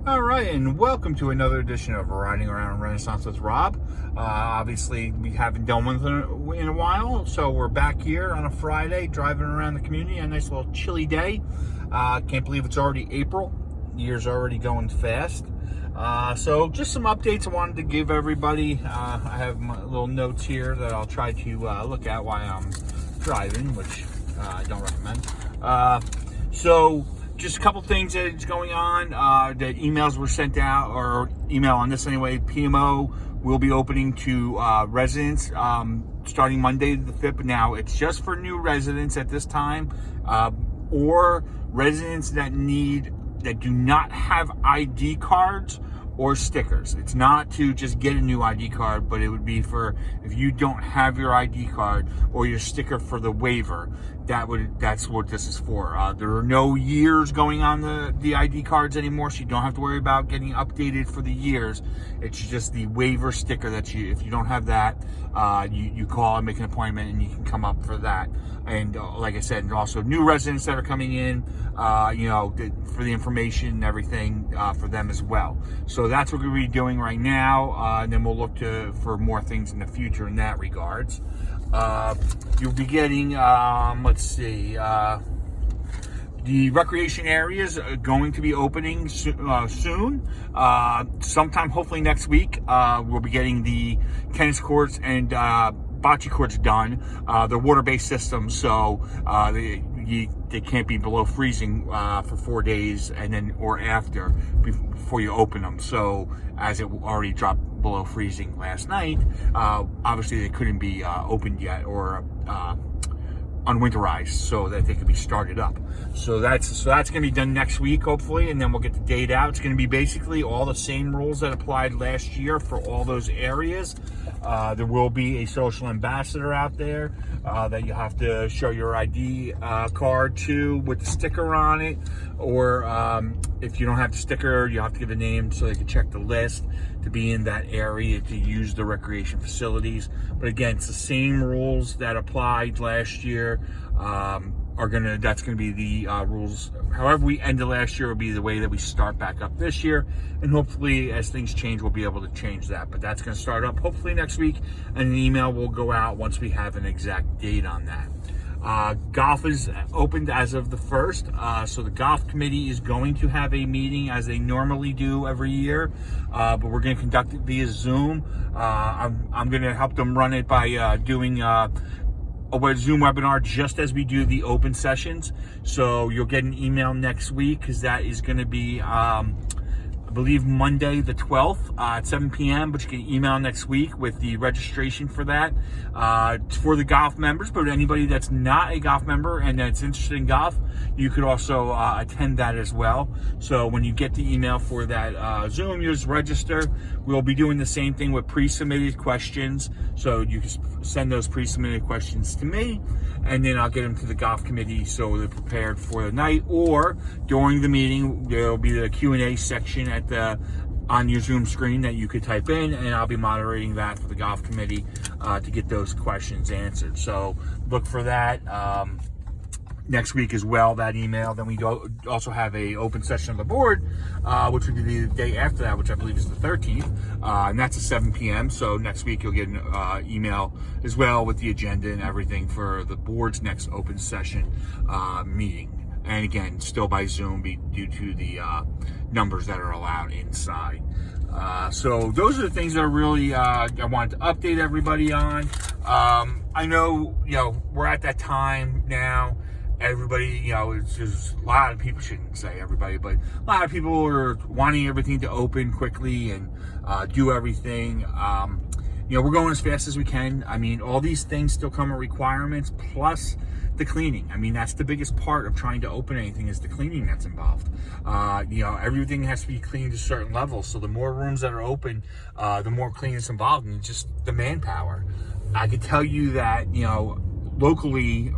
All right, and welcome to another edition of Riding Around Renaissance with Rob. Obviously, we haven't done one in a while, so we're back here on a Friday, driving around the community. A nice little chilly day. Can't believe it's already April. Year's already going fast. So just some updates I wanted to give everybody. I have my little notes here that I'll try to look at while I'm driving, which I don't recommend. So just a couple things that's going on. The emails were sent out, or email on this anyway. PMO will be opening to residents starting Monday the 5th. Now, it's just for new residents at this time, or residents that do not have ID cards or stickers. It's not to just get a new ID card, but it would be for if you don't have your ID card or your sticker for the waiver. That's what this is for. There are no years going on the ID cards anymore, so you don't have to worry about getting updated for the years. It's just the waiver sticker that if you don't have that, you call and make an appointment and you can come up for that. And like I said, and also new residents that are coming in, for the information and everything for them as well. So that's what we're going to be doing right now, and then we'll look for more things in the future in that regards. You'll be getting, the recreation areas are going to be opening soon. Sometime, hopefully next week, we'll be getting the tennis courts and bocce courts done. They're water-based systems, so they can't be below freezing for 4 days and then or after before you open them. So as it already dropped below freezing last night, obviously they couldn't be opened yet or unwinterized so that they could be started up. So that's going to be done next week, hopefully, and then we'll get the date out. It's going to be basically all the same rules that applied last year for all those areas. There will be a social ambassador out there that you have to show your ID card to with the sticker on it, or if you don't have the sticker, you have to give a name so they can check the list to be in that area to use the recreation facilities. But again, it's the same rules that applied last year. That's gonna be the rules. However we ended last year will be the way that we start back up this year, and hopefully as things change we'll be able to change that. But that's gonna start up hopefully next week, and an email will go out once we have an exact date on that. Golf is opened as of the 1st, so the golf committee is going to have a meeting as they normally do every year, but we're going to conduct it via Zoom. I'm going to help them run it by doing a Zoom webinar just as we do the open sessions. So you'll get an email next week, because that is going to be I believe Monday the 12th at 7 p.m. But you can email next week with the registration for that. It's for the golf members, but anybody that's not a golf member and that's interested in golf, you could also attend that as well. So when you get the email for that Zoom, you just register. We'll be doing the same thing with pre-submitted questions. So you can send those pre-submitted questions to me, and then I'll get them to the golf committee so they're prepared for the night. Or during the meeting, there'll be the Q&A section on your Zoom screen that you could type in, and I'll be moderating that for the golf committee to get those questions answered. So look for that next week as well, that email. Then we also have a open session of the board, which would be the day after that, which I believe is the 13th, and that's at 7 p.m. So next week you'll get an email as well with the agenda and everything for the board's next open session meeting. And again, still by Zoom due to the numbers that are allowed inside. So those are the things that are really I wanted to update everybody on. I know, we're at that time now. Everybody, it's just a lot of people, shouldn't say everybody, but a lot of people are wanting everything to open quickly and do everything. We're going as fast as we can. I mean, all these things still come with requirements, plus the cleaning. I mean, that's the biggest part of trying to open anything, is the cleaning that's involved. Everything has to be cleaned to a certain level. So the more rooms that are open, the more cleaning is involved, and just the manpower. I could tell you that, locally,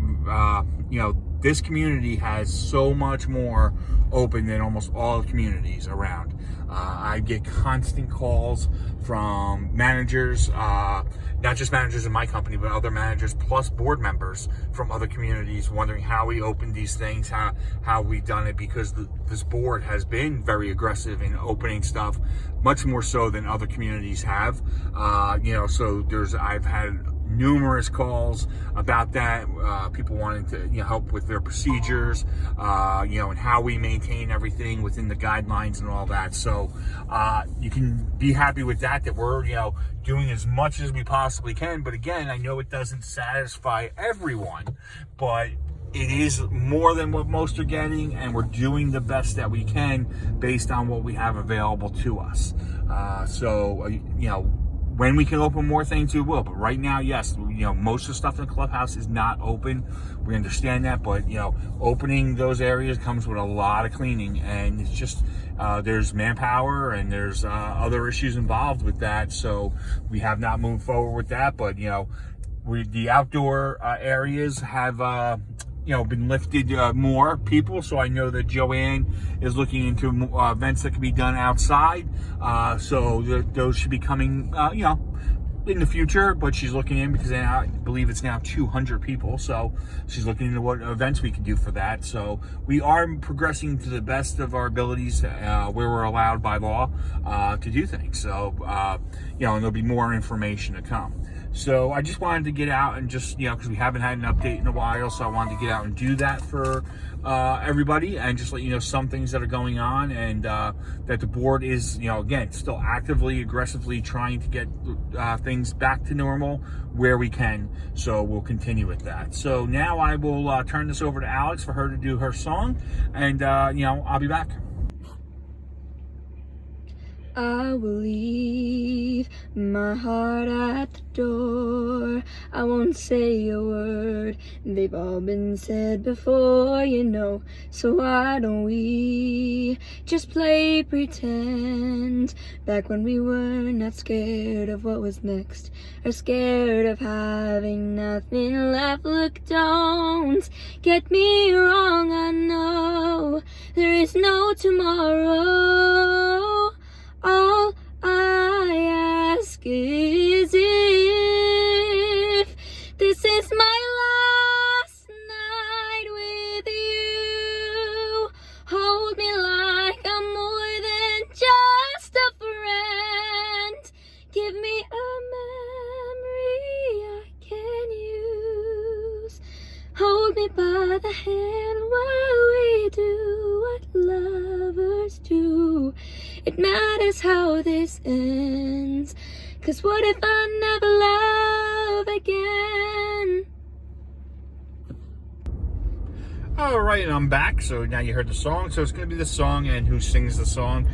this community has so much more open than almost all communities around. I get constant calls from managers, not just managers in my company, but other managers plus board members from other communities wondering how we opened these things, how we done it, because this board has been very aggressive in opening stuff, much more so than other communities have. So I've had numerous calls about that, people wanting to help with their procedures, and how we maintain everything within the guidelines and all that. So you can be happy with that we're doing as much as we possibly can. But again, I know it doesn't satisfy everyone, but it is more than what most are getting, and we're doing the best that we can based on what we have available to us. When we can open more things, we will. But right now, yes, most of the stuff in the clubhouse is not open. We understand that, but opening those areas comes with a lot of cleaning, and it's just there's manpower and there's other issues involved with that. So we have not moved forward with that. But the outdoor areas have been lifted more people. So I know that Joanne is looking into events that can be done outside. So those should be coming, in the future, but she's looking in because I believe it's now 200 people. So she's looking into what events we can do for that. So we are progressing to the best of our abilities where we're allowed by law to do things. So, and there'll be more information to come. So I just wanted to get out and just, because we haven't had an update in a while, so I wanted to get out and do that for everybody and just let you know some things that are going on, and that the board is, again, still actively, aggressively trying to get things back to normal where we can. So we'll continue with that. So now I will turn this over to Alex for her to do her song, and, I'll be back. I will leave my heart at the door. I won't say a word, they've all been said before, so why don't we just play pretend, back when we were not scared of what was next, or scared of having nothing left. Look, don't get me wrong, I know there is no tomorrow. All I ask is if this is my last night with you, hold me like I'm more than just a friend. Give me a memory I can use. Hold me by the hand while we do what lovers do. It matters how this ends, 'cause what if I never love again? All right, and I'm back. So now you heard the song. So it's going to be the song and who sings the song.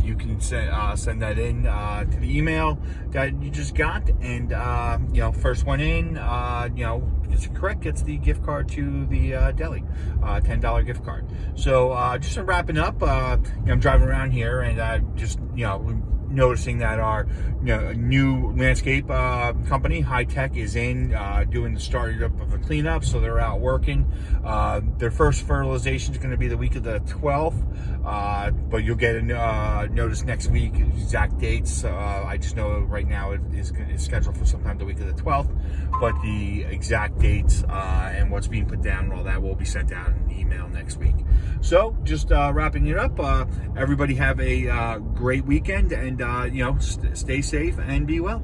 You can send that in to the email that you just got. And, first one in, it's correct, gets the gift card to the deli, $10 gift card. So just wrapping up, I'm driving around here and just, noticing that our new landscape company, High Tech, is in doing the startup of a cleanup. So they're out working. Their first fertilization is going to be the week of the 12th, but you'll get a notice next week, exact dates. I just know right now it is scheduled for sometime the week of the 12th, but the exact dates and what's being put down and all that will be sent out in an email next week. So just wrapping it up, everybody have a great weekend, and stay safe and be well.